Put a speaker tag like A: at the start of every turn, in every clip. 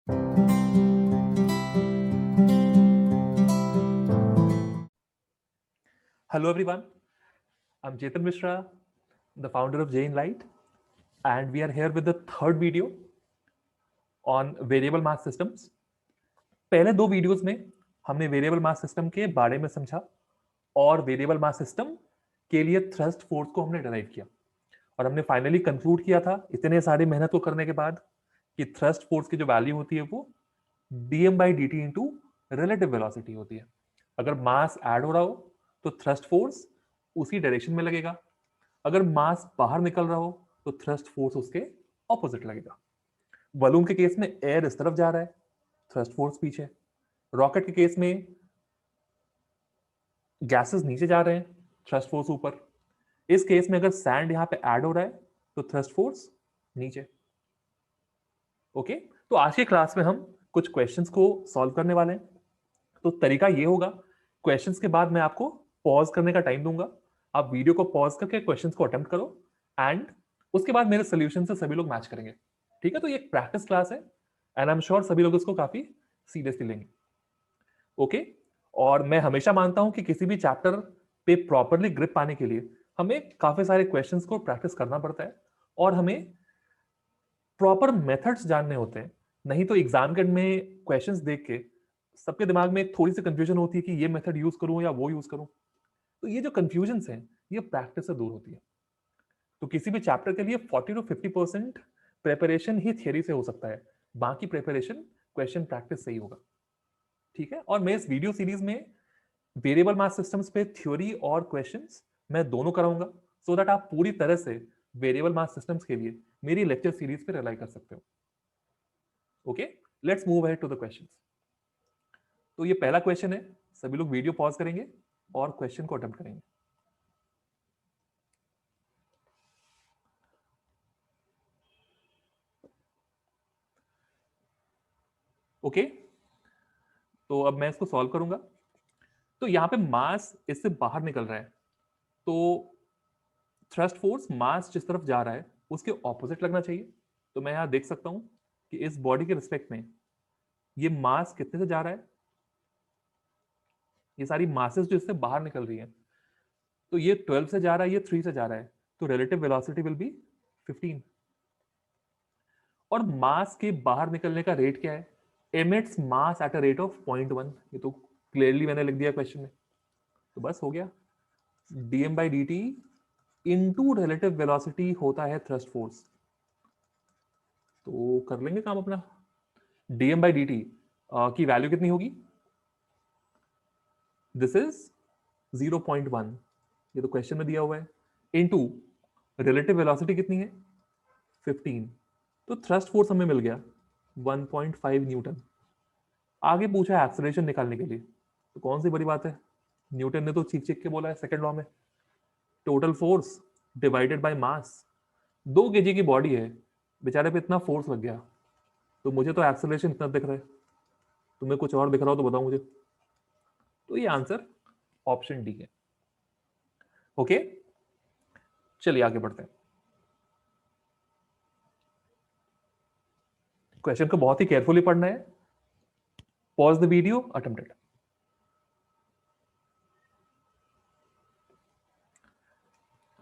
A: Hello everyone, I'm Chetan Mishra, the founder of Jane Light, and we are here with the third video on variable mass systems. पहले दो videos में हमने variable mass system के बारे में समझा और वेरिएबल मास सिस्टम के लिए थ्रस्ट फोर्स को हमने डिराइव किया और हमने फाइनली कंक्लूड किया था इतने सारी मेहनत को करने के बाद कि थ्रस्ट फोर्स की जो वैल्यू होती है वो dm by dt into relative velocity होती है। अगर मास ऐड हो रहा हो तो थ्रस्ट फोर्स उसी डायरेक्शन में लगेगा, अगर मास बाहर निकल रहा हो तो थ्रस्ट फोर्स उसके ऑपोजिट लगेगा। बलून के केस में एयर इस तरफ जा रहा है, थ्रस्ट फोर्स पीछे। रॉकेट के केस में गैसेस नीचे जा रहे हैं, थ्रस्ट फोर्स ऊपर। इस केस में अगर सैंड यहां पे ऐड हो रहा है तो थ्रस्ट फोर्स नीचे। ओके, तो आज की क्लास में हम कुछ क्वेश्चंस को सॉल्व करने वाले हैं। तो तरीका ये होगा, क्वेश्चंस के बाद मैं आपको पॉज करने का टाइम दूंगा, आप वीडियो को पॉज करके क्वेश्चंस को अटेम्प्ट करो एंड उसके बाद मेरे सोल्यूशन से सभी लोग मैच करेंगे। ठीक है, तो ये एक प्रैक्टिस क्लास है एंड आई एम श्योर सभी लोग इसको काफी सीरियसली लेंगे। ओके, और मैं हमेशा मानता हूं कि किसी भी चैप्टर पे प्रॉपरली ग्रिप पाने के लिए हमें काफी सारे क्वेश्चंस को प्रैक्टिस करना पड़ता है और हमें प्रॉपर मेथड्स जानने होते हैं। नहीं तो एग्जाम के में क्वेश्चंस देख के सबके दिमाग में थोड़ी सी कंफ्यूजन होती है कि ये मेथड यूज करूं या वो यूज करूं। तो ये जो कंफ्यूजन है ये प्रैक्टिस से दूर होती है। तो किसी भी चैप्टर के लिए 40 to 50% प्रेपरेशन ही थियरी से हो सकता है, बाकी प्रेपरेशन क्वेश्चन प्रैक्टिस से ही होगा। ठीक है, और मैं इस वीडियो सीरीज में वेरिएबल मास सिस्टम्स पे थ्योरी और क्वेश्चंस मैं दोनों कराऊंगा सो दैट आप पूरी तरह से वेरिएबल मास सिस्टम्स के लिए मेरी लेक्चर सीरीज पे रिलाई कर सकते हो। Okay, let's move ahead to the questions. तो ये पहला क्वेश्चन है, सभी लोग वीडियो पॉज करेंगे और क्वेश्चन को अटेम्प्ट करेंगे। ओके, तो अब मैं इसको सॉल्व करूंगा। तो यहां पे मास इससे बाहर निकल रहा है, तो थ्रस्ट फोर्स मास जिस तरफ जा रहा है उसके ऑपोजिट लगना चाहिए। तो मैं यहां देख सकता हूं कि इस बॉडी के रिस्पेक्ट में ये मास कितने से जा रहा है, ये सारी मासेस जो इससे बाहर निकल रही है, तो ये 12 से जा रहा है, ये 3 से जा रहा है, तो रिलेटिव वेलोसिटी विल बी 15। और मास के बाहर निकलने का रेट क्या है? Emits mass at a rate of 0.1। ये तो क्लियरली मैंने लिख दिया क्वेश्चन में, तो बस हो गया। dm by dt into relative velocity होता है थ्रस्ट फोर्स। तो कर लेंगे काम अपना। dm by dt की वैल्यू कितनी होगी? दिस इज 0.1, ये तो क्वेश्चन में दिया हुआ है, इनटू रिलेटिव वेलोसिटी कितनी है? 15। तो थ्रस्ट फोर्स हमें मिल गया 1.5 न्यूटन। आगे पूछा है एक्सेलरेशन निकालने के लिए, तो कौन सी बड़ी बात है, न्यूटन ने तो चीख चीख के बोला है सेकंड लॉ में, total force divided by mass. 2 kg की बॉडी है, बेचारे पे इतना फोर्स लग गया, तो मुझे तो एक्सेलरेशन इतना दिख रहा है, तुम्हें कुछ और दिख रहा हो तो बताओ मुझे। तो ये आंसर ऑप्शन डी है। ओके, चलिए आगे बढ़ते हैं। क्वेश्चन को बहुत ही केयरफुली पढ़ना है। Pause the video, attempt it.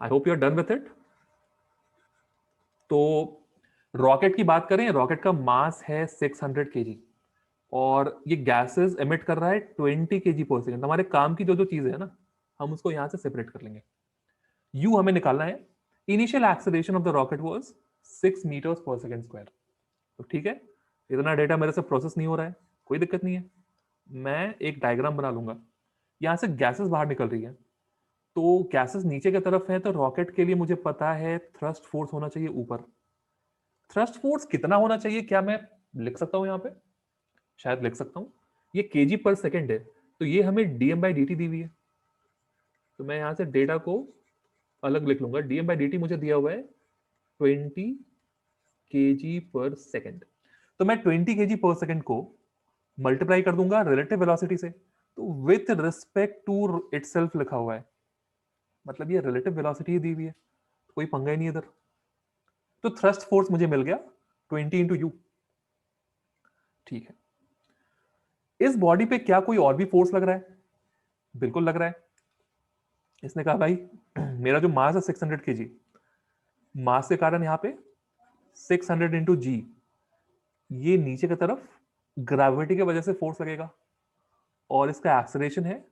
A: I hope you are done with it. तो रॉकेट की बात करें, रॉकेट का मास है 600 kg और ये गैसेस एमिट कर रहा है 20 kg/s। हमारे काम की जो जो चीज है ना, हम उसको यहां से सेपरेट कर लेंगे। यू हमें निकालना है, initial acceleration of the rocket was 6 meters/s²। तो ठीक है, इतना डेटा मेरे से प्रोसेस नहीं हो रहा है, कोई दिक्कत नहीं है, मैं एक डायग्राम बना लूंगा। यहां से गैसेस बाहर निकल रही है, तो गैसेस नीचे की तरफ है, तो रॉकेट के लिए मुझे पता है थ्रस्ट फोर्स होना चाहिए ऊपर। थ्रस्ट फोर्स कितना होना चाहिए, क्या मैं लिख सकता हूं यहां पे? शायद लिख सकता हूं। ये kg/s है, तो ये हमें dm by dt दी हुई है, तो मैं यहां से डेटा को अलग लिख लूंगा। dm by dt मुझे दिया हुआ है 20 kg/s। तो मैं 20 kg/s को मल्टीप्लाई कर दूंगा रिलेटिव वेलोसिटी से, तो विथ रिस्पेक्ट टू इटसेल्फ लिखा हुआ है, मतलब ये रिलेटिव वेलोसिटी ही दी हुई है, कोई पंगा ही नहीं इधर। तो थ्रस्ट फोर्स मुझे मिल गया 20 इंटू यू। ठीक है, इस बॉडी पे क्या कोई और भी फोर्स लग रहा है? बिल्कुल लग रहा है। इसने कहा भाई मेरा जो मास है 600 kg, मास के कारण यहां पे 600 इंटू जी, ये नीचे की तरफ ग्रेविटी की वजह से फोर्स लगेगा, और इसका एक्सेलरेशन है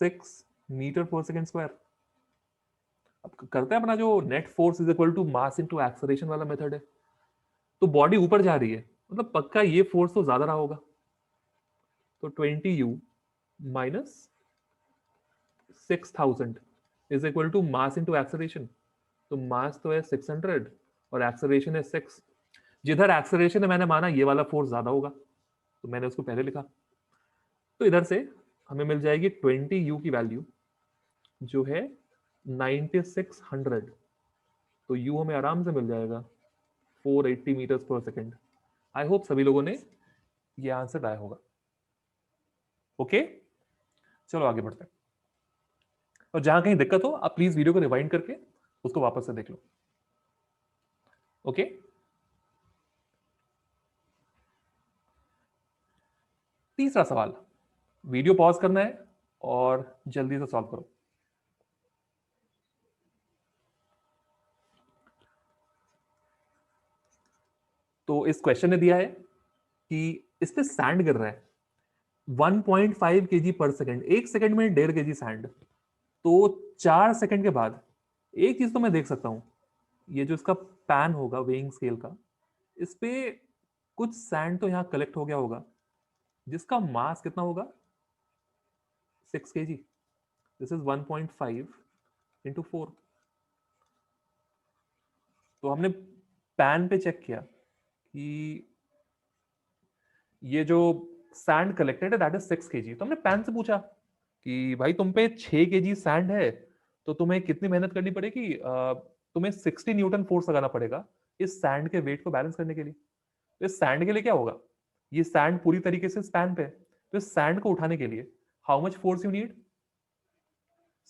A: 6 मीटर पर सेकेंड स्क्वायर। अब करते हैं अपना जो net force is equal to mass into acceleration वाला मेथड है। तो बॉडी ऊपर जा रही है, मतलब पक्का ये फोर्स तो ज्यादा रहा होगा। तो 20u minus 6000 is equal to mass into acceleration. तो मास तो है 600 और एक्सेलरेशन है 6। जिधर एक्सेलरेशन है मैंने माना ये वाला फोर्स ज्यादा होगा, तो मैंने उसको पहले लिखा। तो इधर से हमें मिल जाएगी 20u की वैल्यू जो है 9600। तो u हमें आराम से मिल जाएगा 480 metres per second. I hope सभी लोगों ने ये आंसर लाया होगा। ओके, चलो आगे बढ़ते हैं। और जहां कहीं दिक्कत हो आप प्लीज वीडियो को रिवाइंड करके उसको वापस से देख लो। ओके, तीसरा सवाल, वीडियो पॉज करना है और जल्दी से सॉल्व करो। तो इस क्वेश्चन ने दिया है कि इस पे सैंड गिर रहा है 1.5 kg पर सेकेंड, एक सेकेंड में 1.5 kg सैंड। तो 4 सेकेंड के बाद एक चीज तो मैं देख सकता हूं, ये जो इसका पैन होगा वेइंग स्केल का, इस पे कुछ सैंड तो यहां कलेक्ट हो गया होगा, जिसका मास कितना होगा 6 kg। This is 1.5 into 4। तो हमने पैन पे चेक किया कि ये जो सैंड कलेक्टेड है दैट इज 6 kg। तो हमने पैन से पूछा कि भाई तुम पे 6 kg सैंड है, तो तुम्हें कितनी मेहनत करनी पड़ेगी? तुम्हें 60 न्यूटन फोर्स लगाना पड़ेगा इस सैंड के वेट को बैलेंस करने के लिए। तो इस सैंड के लिए क्या होगा, ये सैंड पूरी तरीके से स्पैन पे है, तो इस सैंड को उठाने के लिए how much force you need?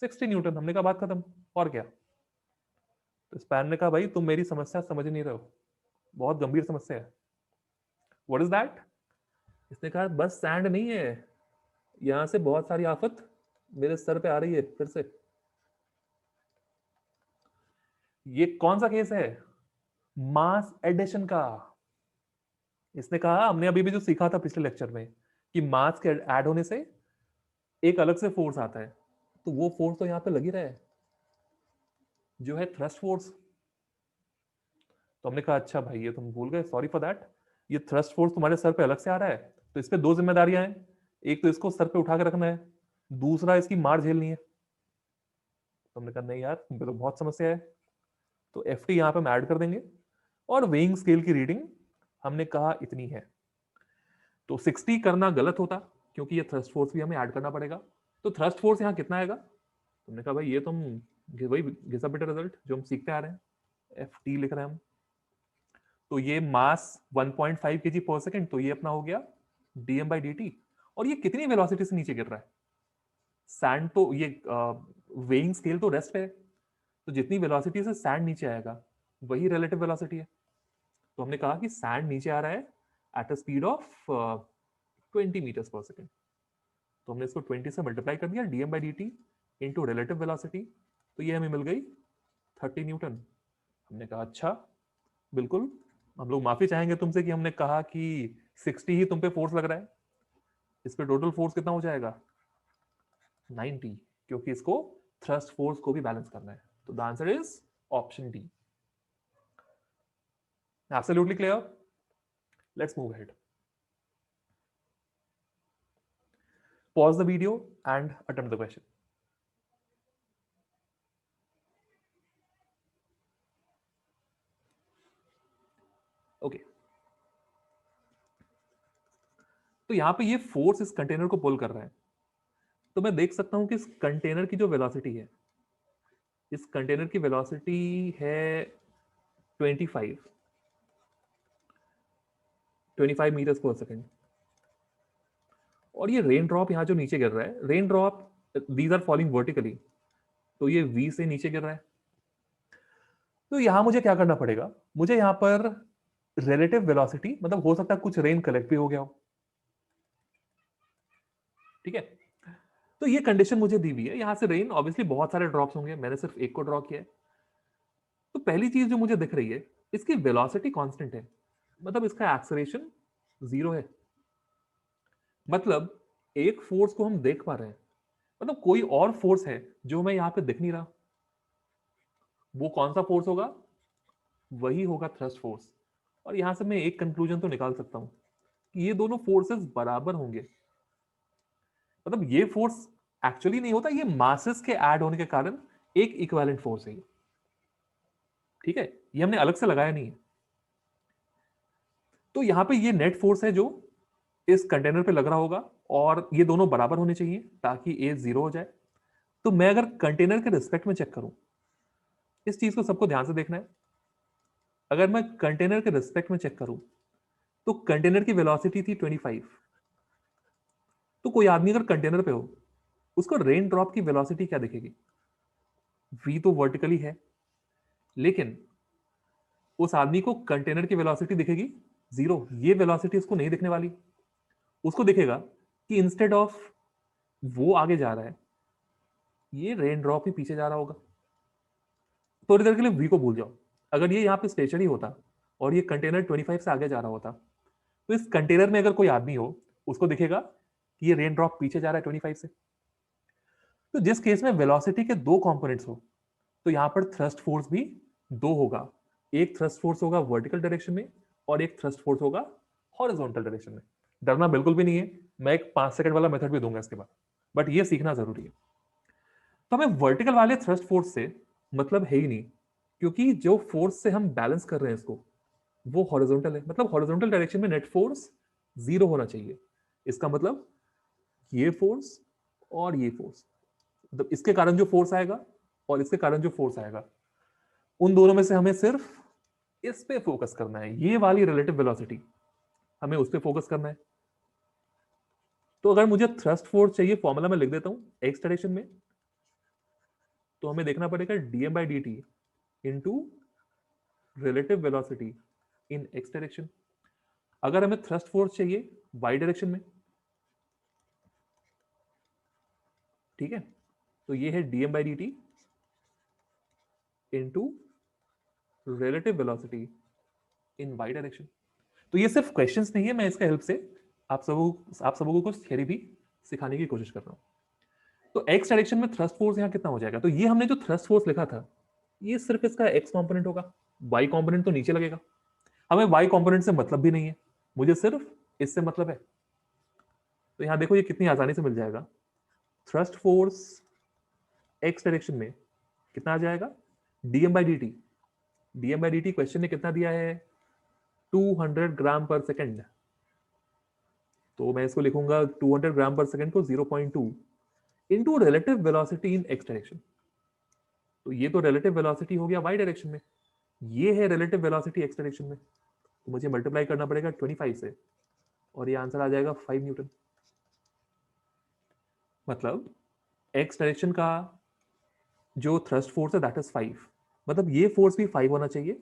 A: 60 Newton. हमने कहा बात खत्म, और क्या। तो स्पैन ने कहा भाई तुम मेरी समस्या समझ नहीं रहे हो, बहुत गंभीर समस्या है। What is that? इसने कहा बस सैंड नहीं है, यहां से बहुत सारी आफत मेरे सर पे आ रही है फिर से। ये कौन सा केस है? मास एडिशन का। इसने कहा हमने अभी भी जो सीखा था पिछले लेक्चर में कि मास के ऐड होने से एक अलग से फोर्स आता है, तो वो फोर्स तो यहां पे लगी रहा है जो है थ्रस्ट फोर्स। तो हमने कहा अच्छा भाई ये तुम भूल गए, सॉरी फॉर दैट। ये थ्रस्ट फोर्स तुम्हारे सर पे अलग से आ रहा है, तो इस पे दो जिम्मेदारियां हैं, एक तो इसको सर पे उठा के रखना है, दूसरा इसकी मार झेलनी है। तो हमने कहा नहीं यार तो बहुत समस्या है। तो एफ टी यहां पे हम ऐड कर देंगे, और वेइंग स्केल की रीडिंग हमने कहा इतनी है। तो 60 करना गलत होता, क्योंकि ये थ्रस्ट फोर्स भी हमें ऐड करना पड़ेगा। तो थ्रस्ट फोर्स यहाँ कितना आएगा? तुमने कहा भाई ये तुम वही घिसा पिटा रिजल्ट जो हम सीखते आ रहे हैं, एफ टी लिख रहे हैं हम। तो ये मास 1.5 kg पर सेकेंड, तो ये अपना हो गया dm by dt। और ये कितनी वेलोसिटी से नीचे गिर रहा है? सैंड तो ये वेइंग स्केल तो रेस्ट पे है, तो जितनी वेलोसिटी से सैंड नीचे आएगा वही रिलेटिव वेलोसिटी है। तो हमने कहा कि सैंड नीचे आ रहा है at a speed of 20 metres per second. तो हमने इसको 20 से मल्टीप्लाई कर दिया, dm by dt into relative velocity, तो ये हमें मिल गई 30 न्यूटन। हमने कहा अच्छा, बिल्कुल हम लोग माफी चाहेंगे तुमसे कि हमने कहा कि 60 ही तुम पे फोर्स लग रहा है, इस पे टोटल फोर्स कितना हो जाएगा 90, क्योंकि इसको थ्रस्ट फोर्स को भी बैलेंस करना है। तो the answer is option D. Absolutely clear? Let's move ahead. Pause the video and attempt the question. Okay, तो यहां पे ये फोर्स इस कंटेनर को पुल कर रहा है, तो मैं देख सकता हूं कि इस कंटेनर की जो वेलोसिटी है, इस कंटेनर की वेलोसिटी है 25 मीटर्स पर सेकेंड। और ये रेन ड्रॉप यहां जो नीचे गिर रहा है, rain drop these are falling vertically, तो ये V से नीचे गिर रहा है। तो यहां मुझे क्या करना पड़ेगा? मुझे यहां पर रिलेटिव वेलोसिटी मतलब हो सकता है कुछ रेन कलेक्ट भी हो गया हो, ठीक है। तो ये कंडीशन मुझे दी हुई है, यहां से रेन ऑब्वियसली बहुत सारे ड्रॉप्स होंगे, मैंने सिर्फ एक को ड्रॉ किया है। तो पहली चीज जो मुझे दिख रही है, इसकी वेलोसिटी कांस्टेंट है, मतलब इसका एक्सेलरेशन 0 है। मतलब एक फोर्स को हम देख पा रहे हैं, मतलब कोई और फोर्स है जो हमें यहां पे दिख नहीं रहा। वो कौन सा फोर्स होगा? वही होगा थ्रस्ट फोर्स। और यहां से मैं एक कंक्लूजन तो निकाल सकता हूं कि ये दोनों फोर्सेस बराबर होंगे। मतलब ये फोर्स एक्चुअली नहीं होता, ये मासेस के ऐड होने के कारण एक इक्विवेलेंट फोर्स है, ठीक है। ये हमने अलग से लगाया नहीं है। तो यहां पे ये नेट फोर्स है जो इस कंटेनर पे लग रहा होगा, और ये दोनों बराबर होने चाहिए ताकि ए 0 हो जाए। तो मैं अगर कंटेनर के रिस्पेक्ट में चेक करूं, इस चीज को सबको ध्यान से देखना है। अगर मैं कंटेनर के रिस्पेक्ट में चेक करूं, तो कंटेनर की वेलोसिटी थी 25। तो कोई आदमी अगर कंटेनर पे हो, उसको रेन ड्रॉप की वेलोसिटी क्या दिखेगी? v तो वर्टिकली है, लेकिन उस आदमी को कंटेनर की वेलोसिटी दिखेगी 0। ये वेलोसिटी उसको नहीं दिखने वाली। उसको दिखेगा कि इंस्टेड ऑफ वो आगे जा रहा है, ये रेन ड्रॉप ही पीछे जा रहा होगा। थोड़ी देर के लिए वी को भूल जाओ। अगर ये यहाँ पे स्टेशनरी होता और ये कंटेनर 25 से आगे जा रहा होता, तो इस कंटेनर में अगर कोई आदमी हो, उसको दिखेगा कि ये रेन ड्रॉप पीछे जा रहा है 25 से। तो जिस केस में वेलोसिटी के दो कंपोनेंट्स हो, तो यहां पर थ्रस्ट फोर्स भी दो होगा। एक थ्रस्ट फोर्स होगा वर्टिकल डायरेक्शन में, और एक थ्रस्ट फोर्स होगा हॉरिजॉन्टल डायरेक्शन में। डरना बिल्कुल भी नहीं है, मैं एक 5 सेकंड वाला मेथड भी दूंगा इसके बाद, बट ये सीखना जरूरी है। तो हमें वर्टिकल वाले थ्रस्ट फोर्स से मतलब है ही नहीं, क्योंकि जो फोर्स से हम बैलेंस कर रहे हैं इसको, वो हॉरिजॉन्टल है। मतलब हॉरिजॉन्टल डायरेक्शन में नेट फोर्स 0 होना चाहिए। इसका मतलब ये फोर्स और ये फोर्स, मतलब इसके कारण जो फोर्स आएगा और इसके कारण जो फोर्स आएगा, उन दोनों में से हमें सिर्फ इस पे फोकस करना है। ये वाली रिलेटिव वेलोसिटी, हमें उस पे फोकस करना है। तो अगर मुझे थ्रस्ट फोर्स चाहिए, फॉर्मूला में लिख देता हूं एक्स डायरेक्शन में, तो हमें देखना पड़ेगा dm by d t into relative velocity in x direction. अगर हमें थ्रस्ट फोर्स चाहिए वाई डायरेक्शन में, ठीक है, तो ये है dm by d t into relative velocity in y direction. तो ये सिर्फ क्वेश्चंस नहीं है, मैं इसका हेल्प से आप सबों को कुछ थ्योरी भी सिखाने की कोशिश कर रहा हूं। तो एक्स डायरेक्शन में थ्रस्ट फोर्स यहां कितना हो जाएगा? तो ये हमने जो थ्रस्ट फोर्स लिखा था, ये सिर्फ इसका एक्स कंपोनेंट होगा, वाई कंपोनेंट तो नीचे लगेगा। हमें वाई कंपोनेंट से मतलब भी नहीं है, मुझे सिर्फ इससे मतलब है। तो यहां देखो ये कितनी आसानी से मिल जाएगा। थ्रस्ट फोर्स एक्स डायरेक्शन में कितना आ जाएगा? DM by d T. DM by d T question ने कितना दिया है? 200 ग्राम पर सेकेंड। तो मैं इसको लिखूंगा 200 ग्राम पर सेकेंड को 0.2 into relative velocity in x direction. तो ये तो रिलेटिव वेलोसिटी हो गया वाई डायरेक्शन में, ये है रिलेटिव वेलोसिटी एक्स डायरेक्शन में। तो मुझे मल्टीप्लाई करना पड़ेगा 25 से, और ये आंसर आ जाएगा 5 न्यूटन। मतलब एक्स डायरेक्शन का जो थ्रस्ट फोर्स है दैट इज 5। मतलब ये फोर्स भी 5 होना चाहिए,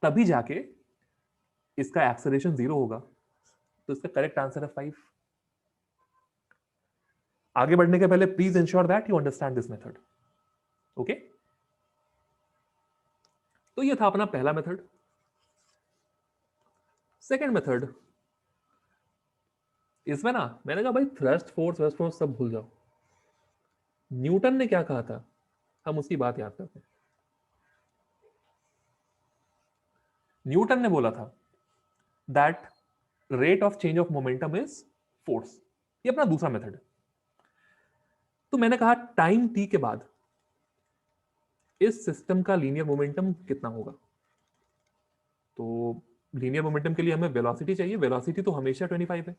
A: तभी जाके इसका एक्सेलरेशन 0 होगा। तो इसका करेक्ट आंसर है 5। आगे बढ़ने के पहले please ensure that you understand this method, okay. तो ये था अपना पहला मेथड। सेकंड मेथड, इसमें ना मैंने कहा भाई थ्रस्ट फोर्स सब भूल जाओ, न्यूटन ने क्या कहा था हम उसकी बात याद करते हैं। न्यूटन ने बोला था that rate of change of momentum is force. ये अपना दूसरा मेथड है। तो मैंने कहा टाइम टी के बाद इस सिस्टम का लीनियर मोमेंटम कितना होगा? तो लीनियर मोमेंटम के लिए हमें वेलोसिटी चाहिए, वेलोसिटी तो हमेशा 25 है,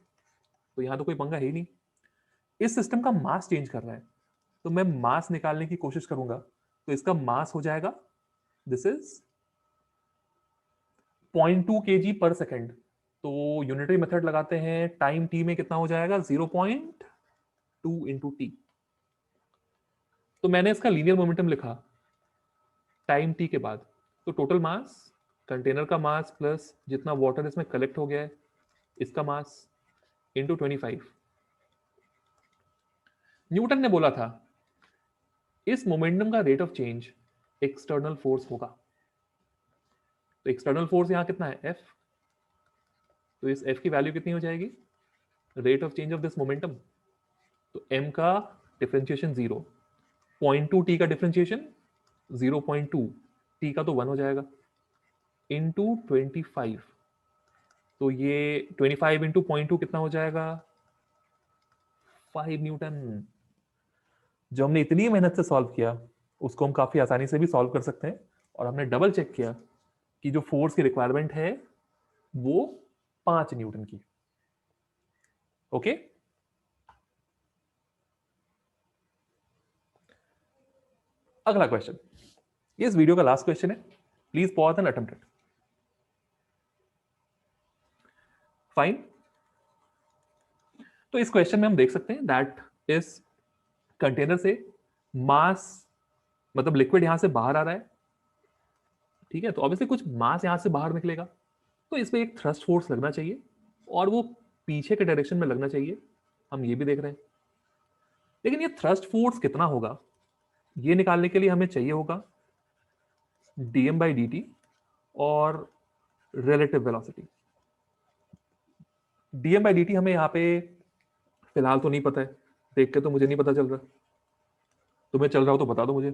A: तो यहां तो कोई पंगा है ही नहीं। इस सिस्टम का मास चेंज कर रहा है, तो मैं मास निकालने की कोशिश करूंगा। तो इसका मास हो जाएगा, दिस इज 0.2 kg पर सेकेंड। तो यूनिटरी मेथड लगाते हैं, टाइम टी में कितना हो जाएगा? 0.2 इंटू टी। तो मैंने इसका लीनियर मोमेंटम लिखा टाइम टी के बाद, तो टोटल मास कंटेनर का मास प्लस जितना वाटर इसमें कलेक्ट हो गया है इसका मास इंटू 25। न्यूटन ने बोला था इस मोमेंटम का rate of change external force होगा। तो एक्सटर्नल फोर्स यहां कितना है, F। तो इस F की वैल्यू कितनी हो जाएगी, rate of change of this momentum. तो m का डिफरेंशिएशन 0, 0.2 t का डिफरेंशिएशन 0.2 t का तो 1 हो जाएगा इंटू 25। तो ये 25 इंटू 0.2 कितना हो जाएगा, 5 न्यूटन। जो हमने इतनी मेहनत से सॉल्व किया उसको हम काफी आसानी से भी सॉल्व कर सकते हैं। और हमने डबल चेक किया कि जो फोर्स की रिक्वायरमेंट है वो 5 न्यूटन की। ओके, अगला क्वेश्चन, ये इस वीडियो का लास्ट क्वेश्चन है, please pause and attempt it. Fine. तो इस क्वेश्चन में हम देख सकते हैं दैट इस कंटेनर से मास, मतलब लिक्विड यहां से बाहर आ रहा है, ठीक है। तो ऑब्वियसली कुछ मास यहां से बाहर निकलेगा, तो इस पे एक थ्रस्ट फोर्स लगना चाहिए और वो पीछे के डायरेक्शन में लगना चाहिए, हम ये भी देख रहे हैं। लेकिन ये थ्रस्ट फोर्स कितना होगा ये निकालने के लिए हमें चाहिए होगा dm/dt और रिलेटिव वेलोसिटी। dm/dt हमें यहाँ पे फिलहाल तो नहीं पता है, देख के तो मुझे नहीं पता चल रहा, तुम्हें चल रहा हो तो बता दो मुझे।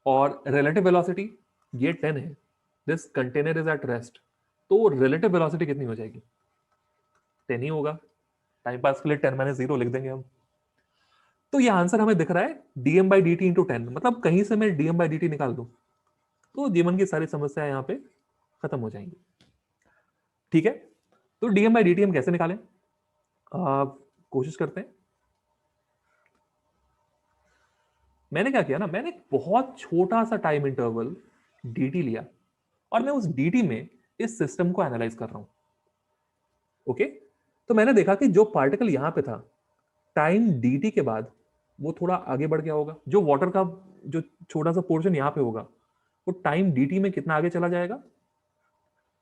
A: और रिलेटिव वेलोसिटी ये 10 है, this container is at rest, तो रिलेटिव वेलोसिटी कितनी हो जाएगी, 10 ही होगा। टाइम पास के लिए 10 - 0 लिख देंगे हम। तो ये आंसर हमें दिख रहा है dm/dt इंटू 10, मतलब कहीं से मैं dm/dt निकाल दूं तो जीवन की सारी समस्या यहाँ पे खत्म हो जाएंगी, ठीक है। तो dm/dt हम कैसे निकालें, कोशिश करते हैं। मैंने क्या किया ना, मैंने एक बहुत छोटा सा टाइम इंटरवल dt लिया और मैं उस dt में इस सिस्टम को एनालाइज कर रहा हूं। ओके, तो मैंने देखा कि जो पार्टिकल यहां पे था टाइम dt के बाद वो थोड़ा आगे बढ़ गया होगा, जो वाटर का जो छोटा सा पोर्शन यहां पे होगा वो टाइम dt में कितना आगे चला जाएगा,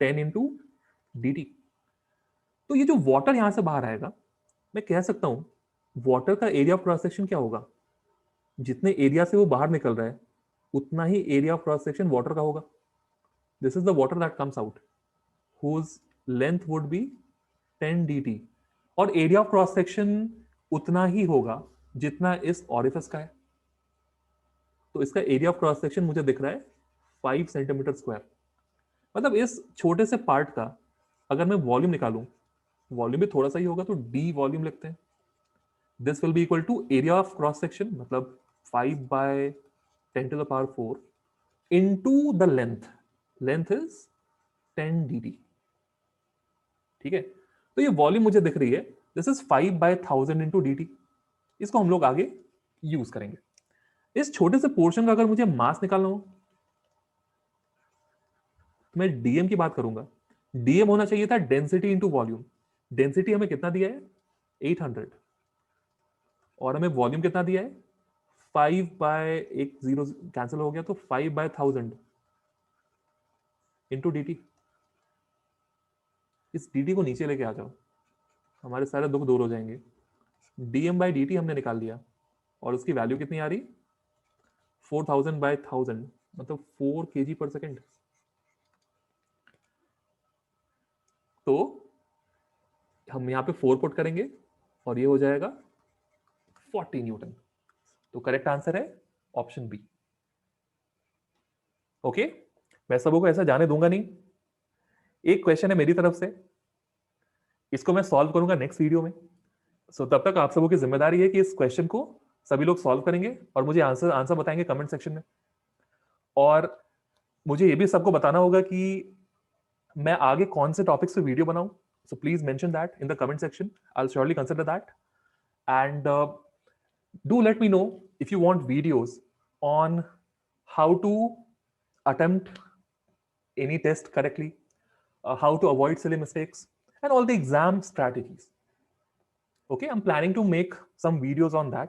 A: 10 इंटू dt। तो ये जो वाटर यहां से बाहर आएगा, मैं कह सकता हूं वाटर का एरिया ऑफ क्रॉस सेक्शन क्या होगा, जितने एरिया से वो बाहर निकल रहा है उतना ही area of cross section water का होगा। This is the water that comes out whose length would be 10 dt, और एरिया ऑफ क्रॉस सेक्शन उतना ही होगा जितना इस ऑरिफिस का है। तो इसका एरिया ऑफ क्रॉस सेक्शन मुझे दिख रहा है 5 सेंटीमीटर स्क्वायर। मतलब इस छोटे से पार्ट का अगर मैं वॉल्यूम निकालूं, वॉल्यूम भी थोड़ा सा ही होगा, तो डी वॉल्यूम लिखते हैं। This will be equal to area of cross section, मतलब 5/10⁴ into the length, length is 10 dt, ठीक है। तो ये वॉल्यूम मुझे दिख रही है, दिस इज 5/1000 इंटू dt। इसको हम लोग आगे यूज करेंगे। इस छोटे से पोर्शन का अगर मुझे मास निकालना हो तो मैं डीएम की बात करूंगा। डीएम होना चाहिए था डेंसिटी इंटू वॉल्यूम। डेंसिटी हमें कितना दिया है, 800, और हमें वॉल्यूम कितना दिया है, 5/10 कैंसिल हो गया, तो 5/1000 इंटू dt। इस dt को नीचे लेके आ जाओ, हमारे सारे दुख दूर हो जाएंगे। dm/dt हमने निकाल दिया और उसकी वैल्यू कितनी आ रही, 4000/1000, मतलब 4 kg/s। तो हम यहाँ पे 4 पुट करेंगे और ये हो जाएगा 40 न्यूटन। तो करेक्ट आंसर है ऑप्शन बी। ओके, मैं सबको ऐसा जाने दूंगा नहीं। एक क्वेश्चन है मेरी तरफ से, इसको मैं सॉल्व करूंगा नेक्स्ट वीडियो में। सो तब तक आप सबों की जिम्मेदारी है कि इस क्वेश्चन को सभी लोग सॉल्व करेंगे और मुझे आंसर आंसर बताएंगे कमेंट सेक्शन में। और मुझे ये भी सबको बताना होगा कि मैं आगे कौन से टॉपिक्स पे वीडियो बनाऊं। So please mention that in the comment section, I will surely consider that. And do let me know if you want videos on how to attempt any test correctly, how to avoid silly mistakes, and all the exam strategies. Okay, I'm planning to make some videos on that.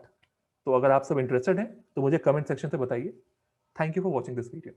A: तो अगर आप सब interested हैं तो मुझे comment section से बताइए। Thank you for watching this video.